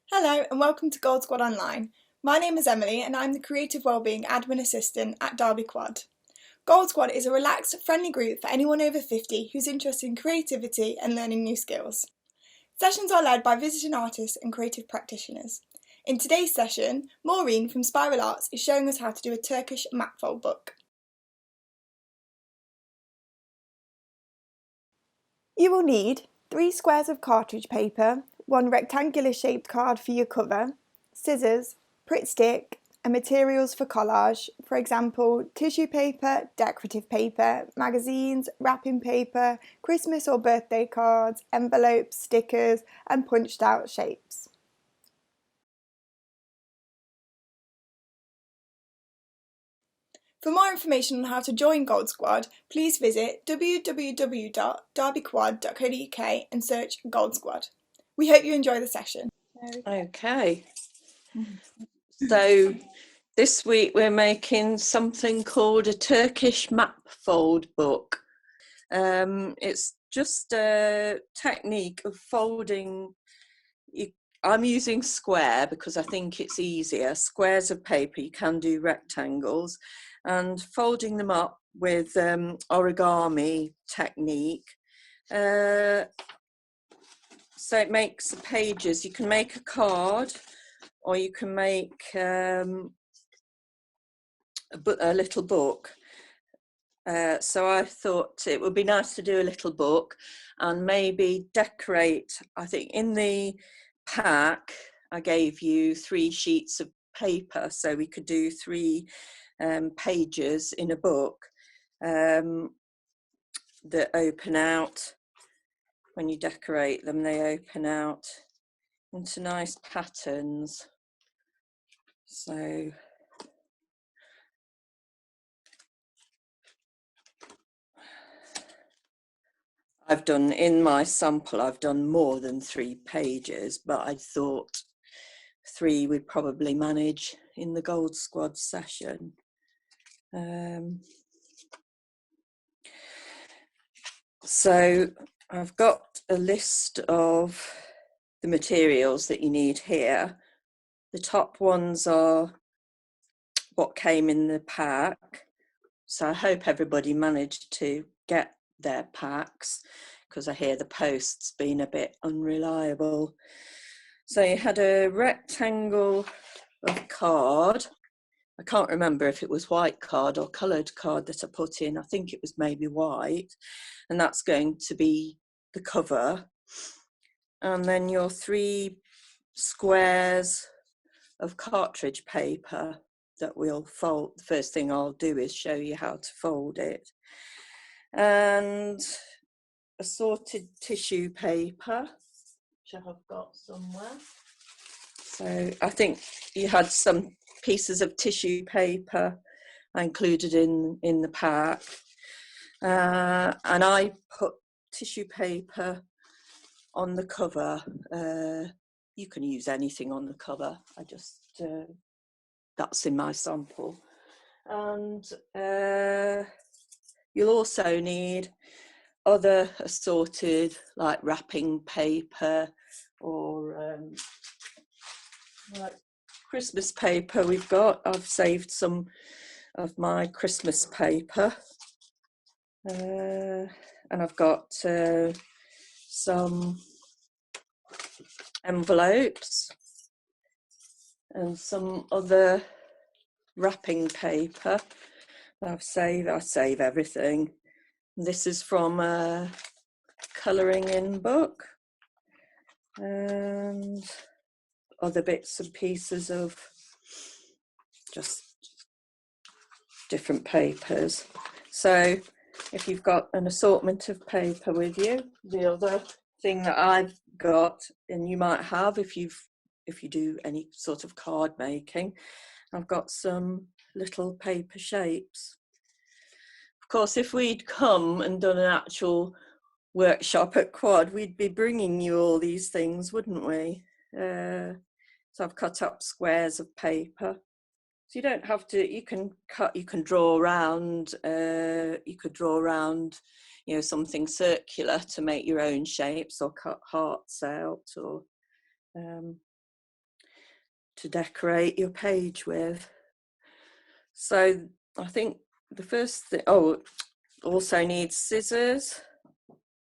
Hello and welcome to GoldsQUAD Online. My name is Emily and I'm the Creative Wellbeing Admin Assistant at GoldsQUAD. GoldsQUAD is a relaxed, friendly group for anyone over 50 who's interested in creativity and learning new skills. Sessions are led by visiting artists and creative practitioners. In today's session, Maureen from Spiral Arts is showing us how to do a Turkish Map Fold Book. You will need 3 squares of cartridge paper, 1 rectangular shaped card for your cover, scissors, Pritt stick and materials for collage, for example tissue paper, decorative paper, magazines, wrapping paper, Christmas or birthday cards, envelopes, stickers and punched out shapes. For more information on how to join GoldsQUAD, please visit www.derbyquad.co.uk and search GoldsQUAD. We hope you enjoy the session. Okay, so this week we're making something called a Turkish Map Fold Book. It's just a technique of folding. I'm using square because I think it's easier. Squares of paper, you can do rectangles, and folding them up with origami technique. So it makes the pages. You can make a card, or you can make a little book. So I thought it would be nice to do a little book and maybe decorate. I think in the pack I gave you 3 sheets of paper, so we could do 3 pages in a book that open out. When you decorate them, they open out into nice patterns. So I've done, in my sample, I've done more than 3 pages, but I thought 3 would probably manage in the GoldsQUAD session. So I've got a list of the materials that you need here. The top ones are what came in the pack. So I hope everybody managed to get their packs, because I hear the post's been a bit unreliable. So you had a rectangle of card. I can't remember if it was white card or coloured card that I put in. I think it was maybe white, and that's going to be the cover. And then your 3 squares of cartridge paper that we'll fold. The first thing I'll do is show you how to fold it. And assorted tissue paper, which I've got somewhere. So I think you had some pieces of tissue paper I included in the pack. And I put tissue paper on the cover. You can use anything on the cover. I just, that's in my sample. And you'll also need other assorted, like wrapping paper or like Christmas paper we've got. I've saved some of my Christmas paper. And I've got some envelopes and some other wrapping paper. I save everything. This is from a colouring in book, and other bits and pieces of just different papers. So if you've got an assortment of paper with you, the other thing that I've got, and you might have if you do any sort of card making, I've got some little paper shapes. Of course, if we'd come and done an actual workshop at Quad, we'd be bringing you all these things, wouldn't we? So I've cut up squares of paper. So you don't have to, you can draw around, you could draw around, you know, something circular to make your own shapes, or cut hearts out, or to decorate your page with. So I think the first thing, oh, also needs scissors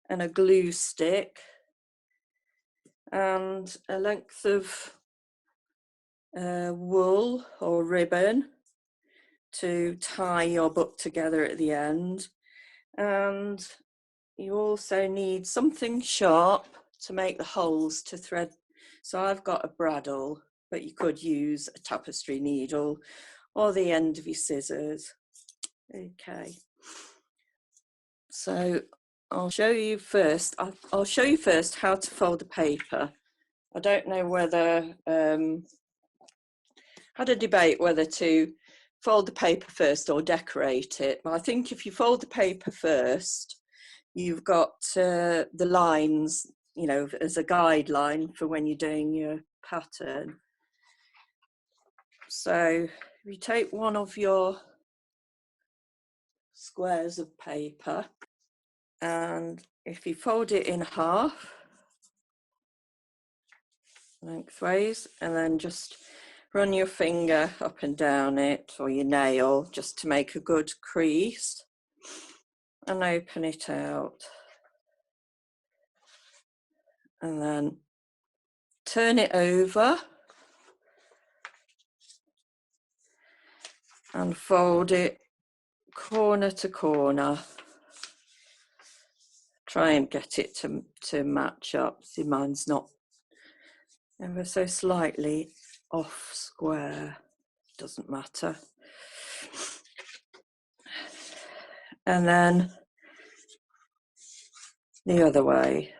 and a glue stick and a length of wool or ribbon to tie your book together at the end. And you also need something sharp to make the holes to thread. So I've got a bradawl, but you could use a tapestry needle or the end of your scissors. Okay, so I'll show you first. I'll show you first how to fold the paper. I don't know whether had a debate whether to fold the paper first or decorate it. But I think if you fold the paper first, you've got the lines, you know, as a guideline for when you're doing your pattern. So if you take one of your squares of paper and if you fold it in half lengthways and then just run your finger up and down it or your nail just to make a good crease and open it out and then turn it over and fold it corner to corner. Try and get it to match up. See, mine's not ever so slightly off square. Doesn't matter. And then the other way.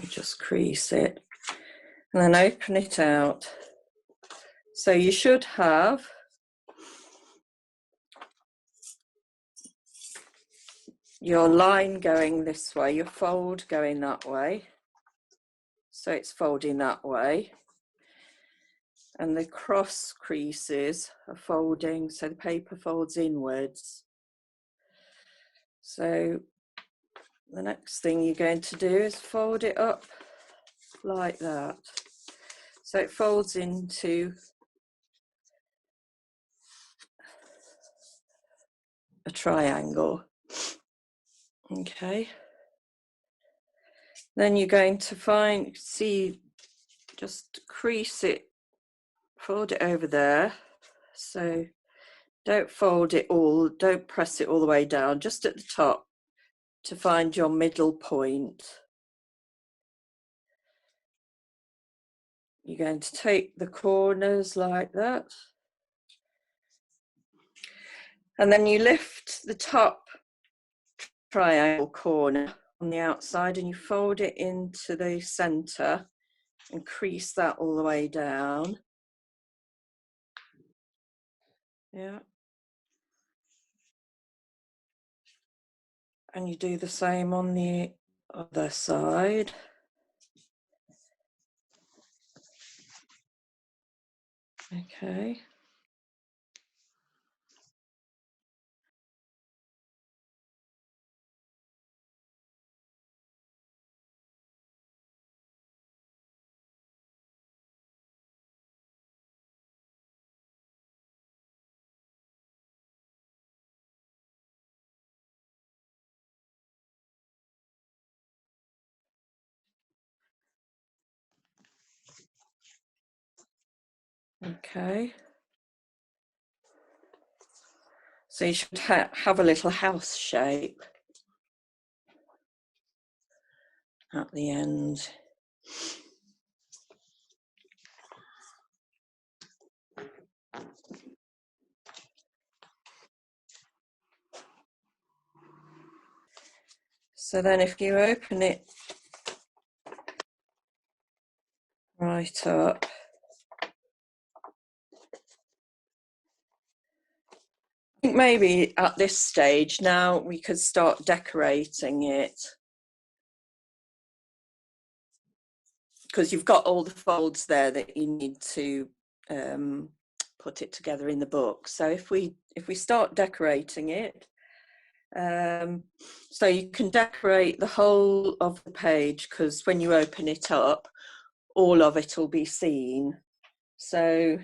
Just crease it and then open it out. So you should have your line going this way, your fold going that way. So it's folding that way. And the cross creases are folding, so the paper folds inwards. So the next thing you're going to do is fold it up like that. So it folds into a triangle. Okay. Then you're going to just crease it, fold it over there. So don't fold it all, don't press it all the way down, just at the top to find your middle point. You're going to take the corners like that. And then you lift the top triangle corner on the outside and you fold it into the center and crease that all the way down. Yeah. And you do the same on the other side. Okay. Okay. So you should have a little house shape at the end. So then if you open it right up, I think maybe at this stage now we could start decorating it, because you've got all the folds there that you need to put it together in the book. So if we start decorating it, So you can decorate the whole of the page, because when you open it up, all of it will be seen. So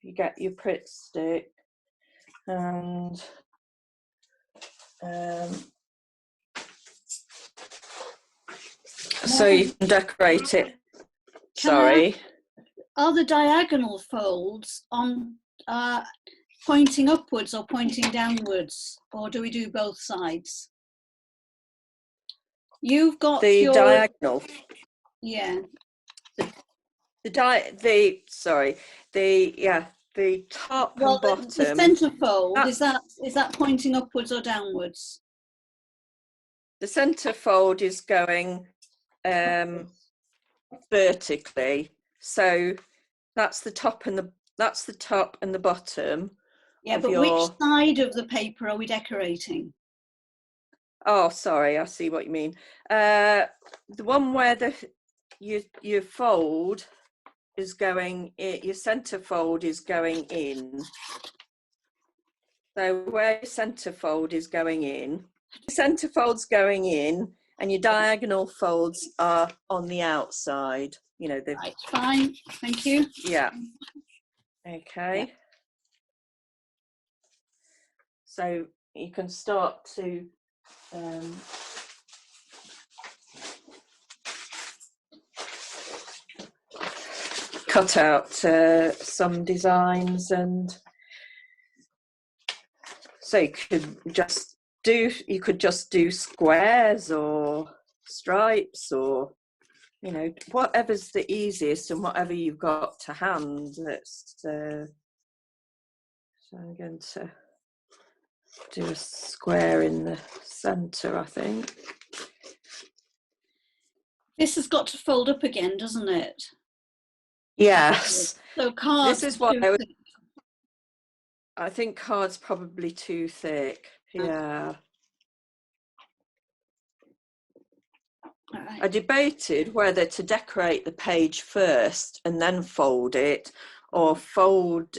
you get your Pritt stick and so you can decorate it. Sorry. Are the diagonal folds on pointing upwards or pointing downwards, or do we do both sides? You've got the diagonal. Yeah. The top and bottom. The centre fold, is that pointing upwards or downwards? The centre fold is going vertically, so that's the top and the bottom. Yeah, but which side of the paper are we decorating? Oh, sorry, I see what you mean. The one where your fold is going in, your centre fold is going in. So where your centre fold is going in, your centre fold's going in, and your diagonal folds are on the outside. You know, the right, fine, thank you. Yeah. Okay. Yeah. So you can start to cut out some designs, and so you could just do squares or stripes, or you know, whatever's the easiest and whatever you've got to hand. So I'm going to do a square in the centre, I think. This has got to fold up again, doesn't it? Yes. So cards. This is what I think card's probably too thick. Yeah. Right. I debated whether to decorate the page first and then fold it, or fold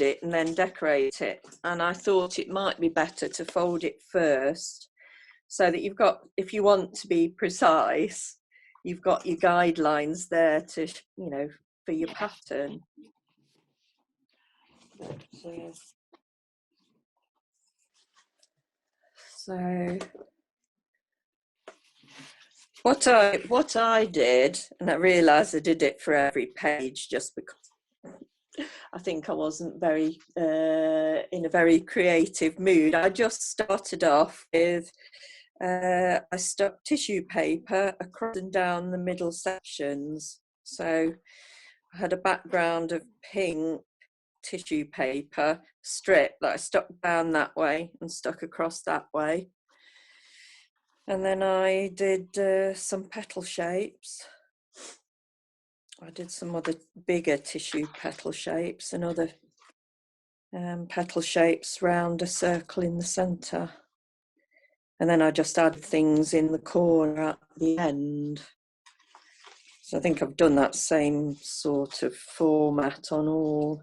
it and then decorate it. And I thought it might be better to fold it first, so that you've got, if you want to be precise, you've got your guidelines there to, you know, for your pattern. So what I did, and I realised I did it for every page just because I think I wasn't very in a very creative mood. I just started off with I stuck tissue paper across and down the middle sections. So I had a background of pink tissue paper strip that I stuck down that way and stuck across that way. And then I did some petal shapes. I did some other bigger tissue petal shapes and other petal shapes round a circle in the centre. And then I just added things in the corner at the end. So I think I've done that same sort of format on all.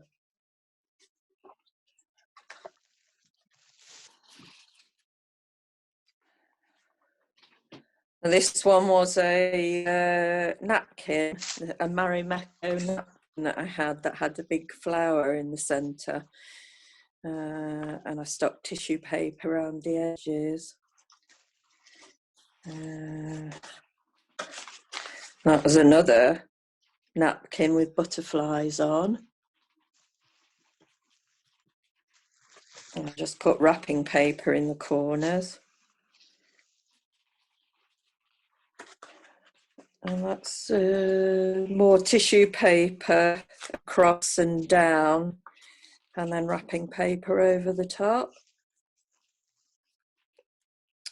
And this one was a napkin, a Marimekko napkin that I had that had a big flower in the centre. And I stuck tissue paper around the edges. That was another napkin with butterflies on. And I just put wrapping paper in the corners. And that's more tissue paper across and down, and then wrapping paper over the top.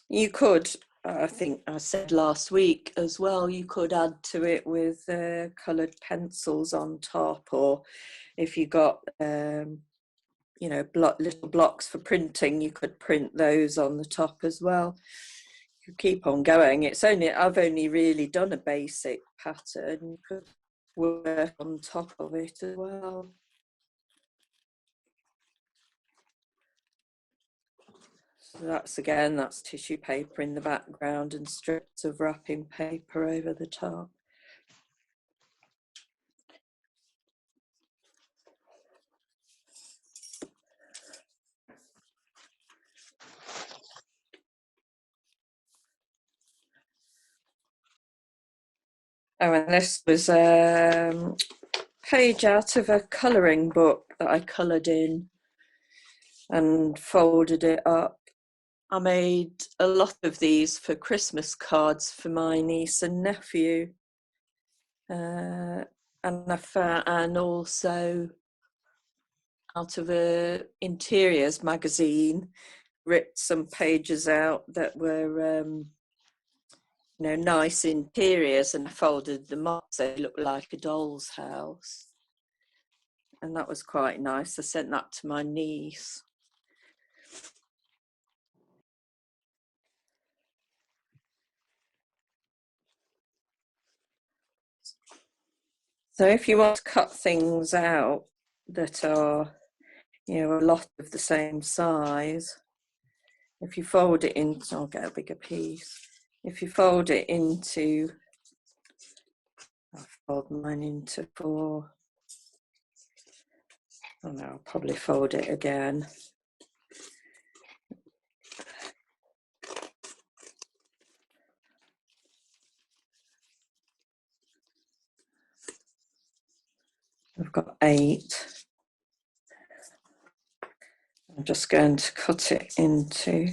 You could, I think I said last week as well, you could add to it with coloured pencils on top, or if you got, you know, little blocks for printing, you could print those on the top as well. You could keep on going. I've only really done a basic pattern. You could work on top of it as well. So that's tissue paper in the background and strips of wrapping paper over the top. Oh, and this was a page out of a colouring book that I coloured in and folded it up. I made a lot of these for Christmas cards for my niece and nephew. And also out of a interiors magazine, ripped some pages out that were nice interiors, and folded them up so they looked like a doll's house. And that was quite nice. I sent that to my niece. So if you want to cut things out that are, a lot of the same size, if you fold it into, I'll get a bigger piece. If you fold it into, I'll fold mine into 4. Oh no, I'll probably fold it again. I've got 8. I'm just going to cut it into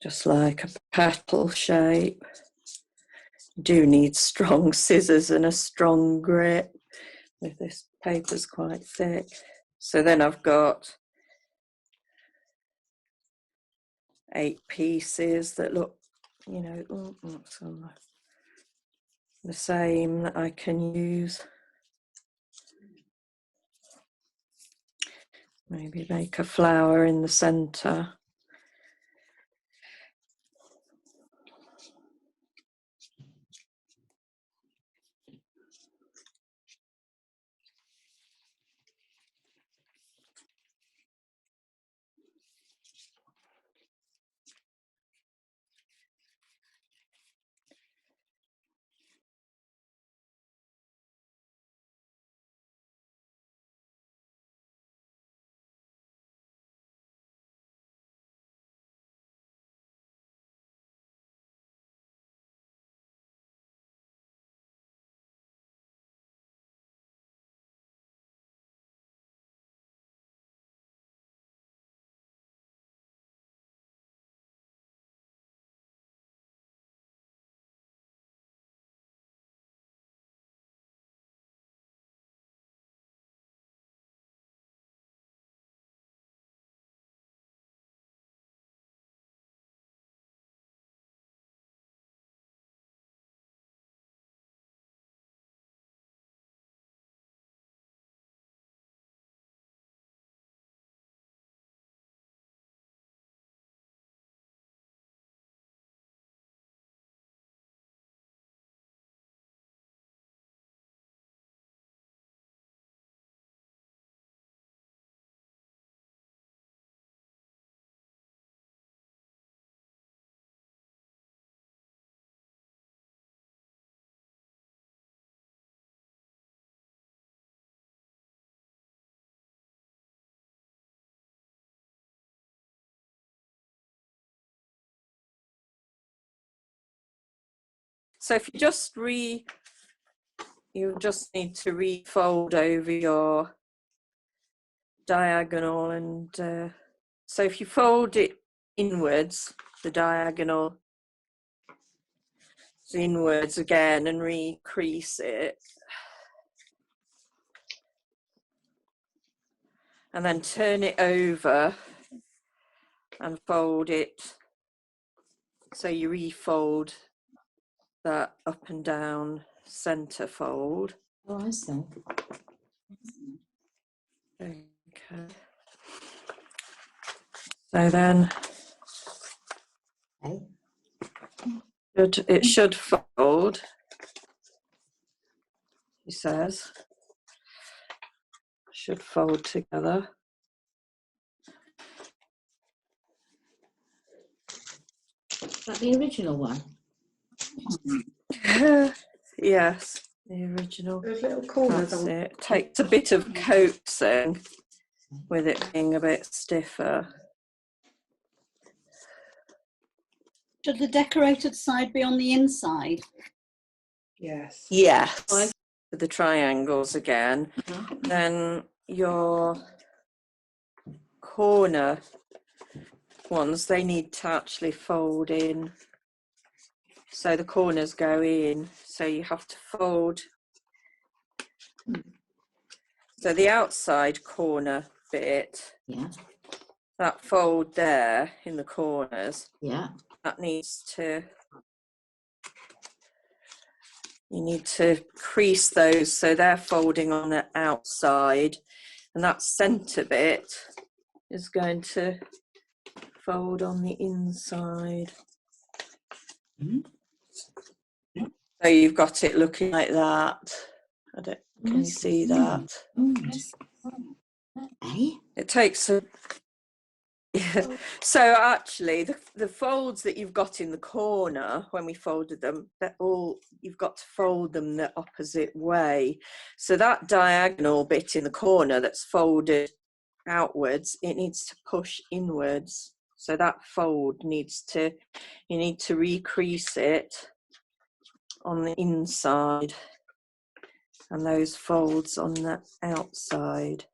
just like a petal shape. You do need strong scissors and a strong grip if this paper's quite thick. So then I've got 8 pieces that look, the same that I can use. Maybe make a flower in the centre. So if you just need to refold over your diagonal, and so if you fold it inwards, the diagonal is inwards again, and recrease it, and then turn it over and fold it, so you refold that up and down center fold. Oh, I see. Okay. So then Okay. it should fold, he says. Should fold together. that the original one? Yes, the original. Those little corners That's on. it. Takes a bit of coaxing with it being a bit stiffer. Should the decorated side be on the inside? Yes. Yes, with the triangles again. Uh-huh. Then your corner ones, they need to actually fold in. So the corners go in, so you have to fold. So the outside corner bit, Yeah. that fold there in the corners, Yeah. that needs to, you need to crease those so they're folding on the outside, and that centre bit is going to fold on the inside. So you've got it looking like that. I don't, can you see that? It takes a so actually the folds that you've got in the corner when we folded them, they're all, you've got to fold them the opposite way. So that diagonal bit in the corner that's folded outwards, it needs to push inwards. So that fold needs to, you need to recrease it on the inside and those folds on the outside.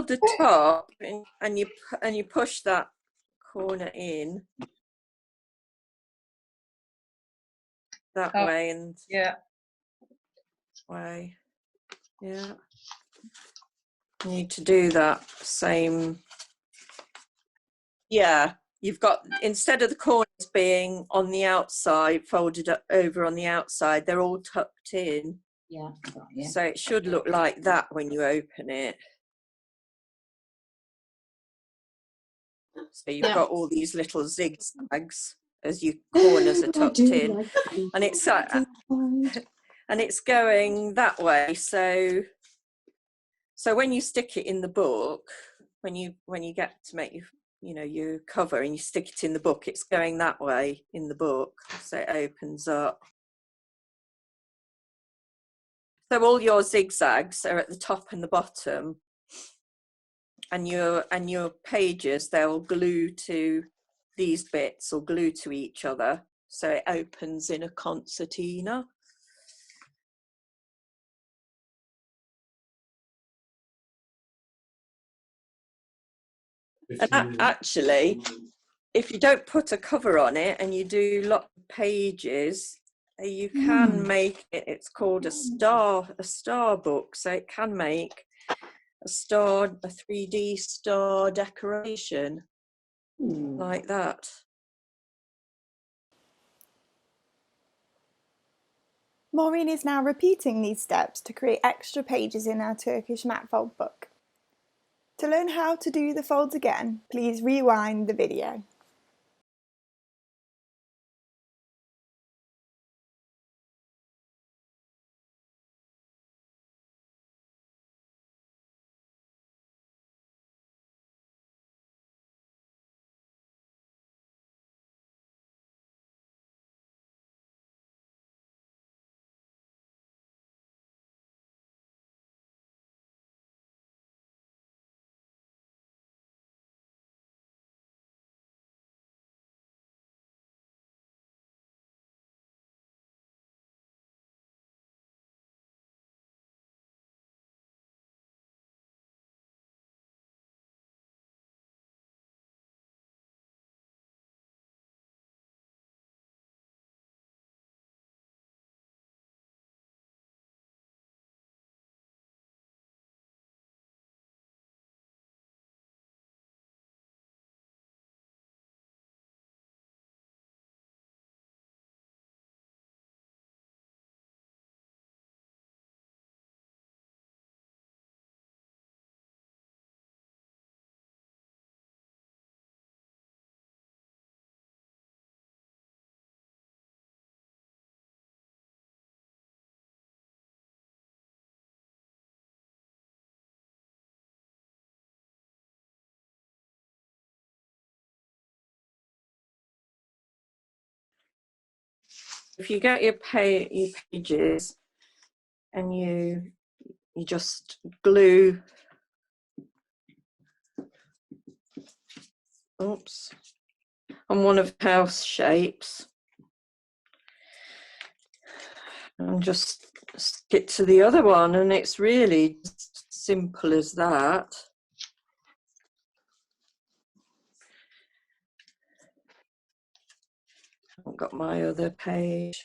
The top and you push that corner in that way and way. Yeah, you need to do that same. Yeah, you've got, instead of the corners being on the outside, folded over on the outside, they're all tucked in. Yeah. So it should look like that when you open it. So you've got all these little zigzags as your corners are tucked in, and it's and it's going that way. So when you stick it in the book, when you get to make your cover and you stick it in the book, it's going that way in the book, so it opens up. So all your zigzags are at the top and the bottom, and your pages, they'll glue to these bits or glue to each other, so it opens in a concertina. And actually, if you don't put a cover on it and you do lots of pages, you can make it, it's called a star book, so it can make a 3D star decoration like that. Maureen is now repeating these steps to create extra pages in our Turkish Map Fold book. To learn how to do the folds again, please rewind the video. If you get your pages and you just glue, oops, on one of the house shapes and just stick it to the other one, and it's really just simple as that. I've got my other page.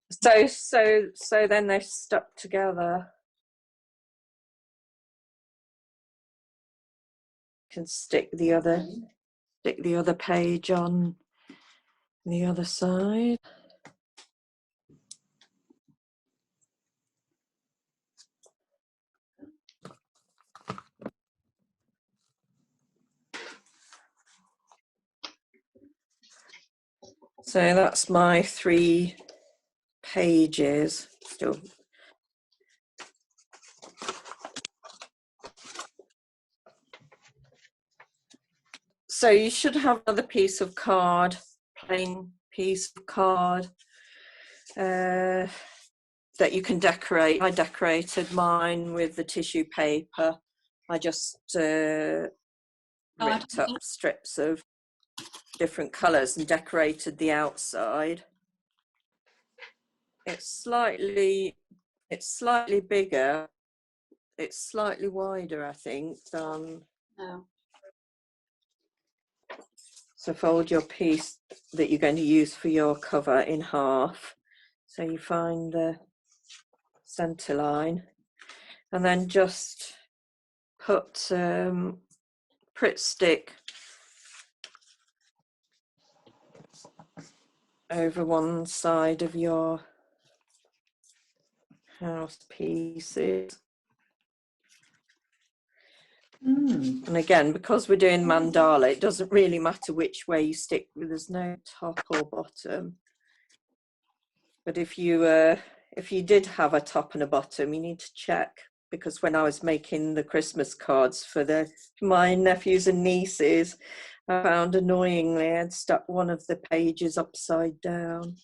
So then they're stuck together. You can stick the other page on the other side. So that's my 3 pages still. So you should have another piece of card, plain piece of card that you can decorate. I decorated mine with the tissue paper. I just ripped up strips of different colours and decorated the outside. It's slightly bigger. It's slightly wider, I think, than. No. So fold your piece that you're going to use for your cover in half. So you find the centre line, and then just put Pritt stick over one side of your house pieces. And again, because we're doing mandala, it doesn't really matter which way you stick. There's no top or bottom. But if you did have a top and a bottom, you need to check, because when I was making the Christmas cards for my nephews and nieces, I found annoyingly I'd stuck one of the pages upside down.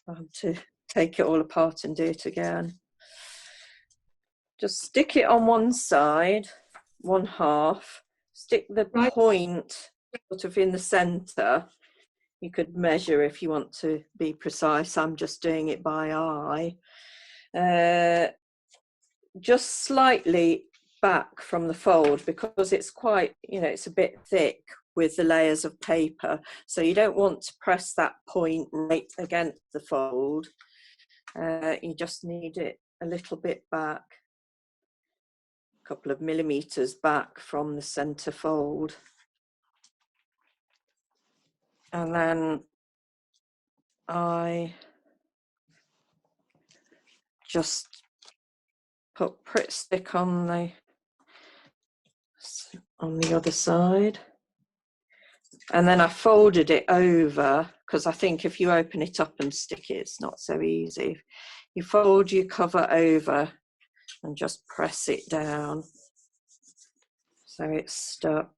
I had to take it all apart and do it again. Just stick it on one side, one half, stick the point sort of in the centre. You could measure if you want to be precise. I'm just doing it by eye. Just slightly back from the fold, because it's quite, it's a bit thick with the layers of paper. So you don't want to press that point right against the fold. You just need it a little bit back, a couple of millimeters back from the center fold. And then I just put Pritt stick on the other side, and then I folded it over, because I think if you open it up and stick it, it's not so easy. You fold your cover over and just press it down so it's stuck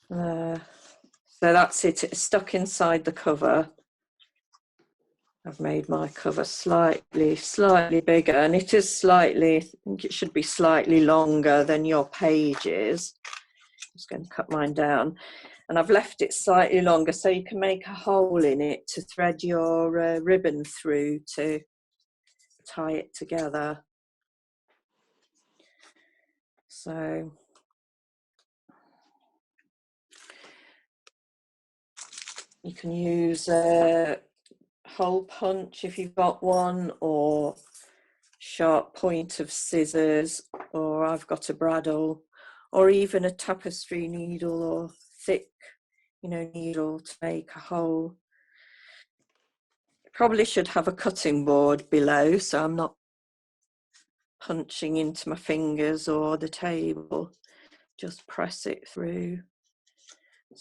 there. So that's it, it's stuck inside the cover. I've made my cover slightly bigger, and it is slightly, I think it should be slightly longer than your pages. I'm just going to cut mine down, and I've left it slightly longer so you can make a hole in it to thread your ribbon through to tie it together. So you can use a hole punch if you've got one, or sharp point of scissors, or I've got a bradawl, or even a tapestry needle or thick, needle to make a hole. Probably should have a cutting board below, so I'm not punching into my fingers or the table. Just press it through.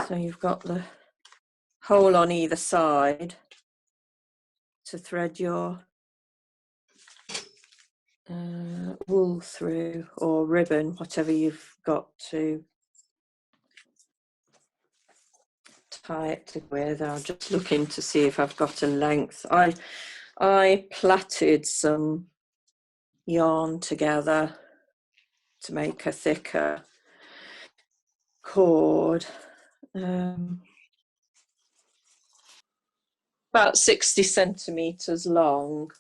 So you've got the hole on either side to thread your wool through, or ribbon, whatever you've got to tie it together. I'm just looking to see if I've got a length. I plaited some yarn together to make a thicker cord. About 60 centimetres long.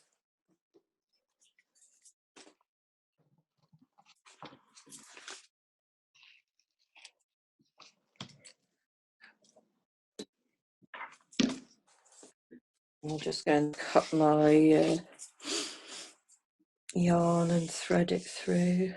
I'm just going to cut my yarn and thread it through.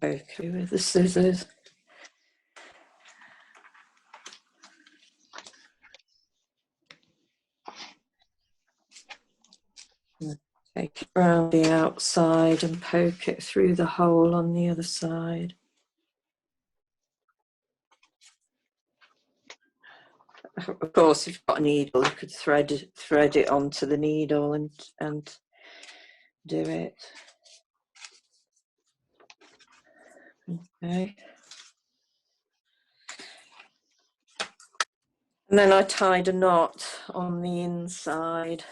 Okay, with the scissors. Take it round the outside and poke it through the hole on the other side. Of course, if you've got a needle, you could thread it onto the needle and do it. Okay. And then I tied a knot on the inside,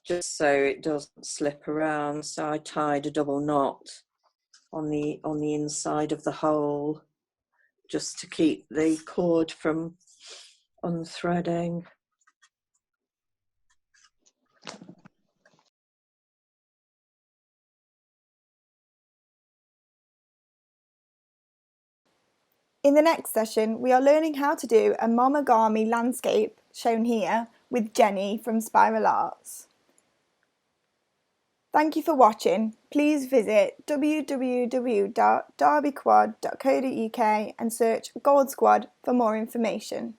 just so it doesn't slip around. So I tied a double knot on the inside of the hole, just to keep the cord from unthreading. In the next session, we are learning how to do a momogami landscape, shown here, with Jenny from Spiral Arts. Thank you for watching. Please visit www.derbyquad.co.uk and search GoldsQUAD for more information.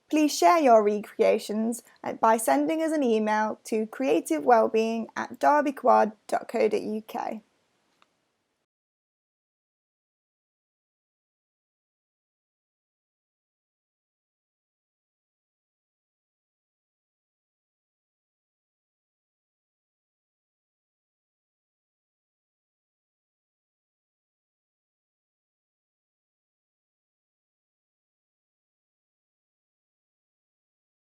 Please share your recreations by sending us an email to creativewellbeing@derbyquad.co.uk.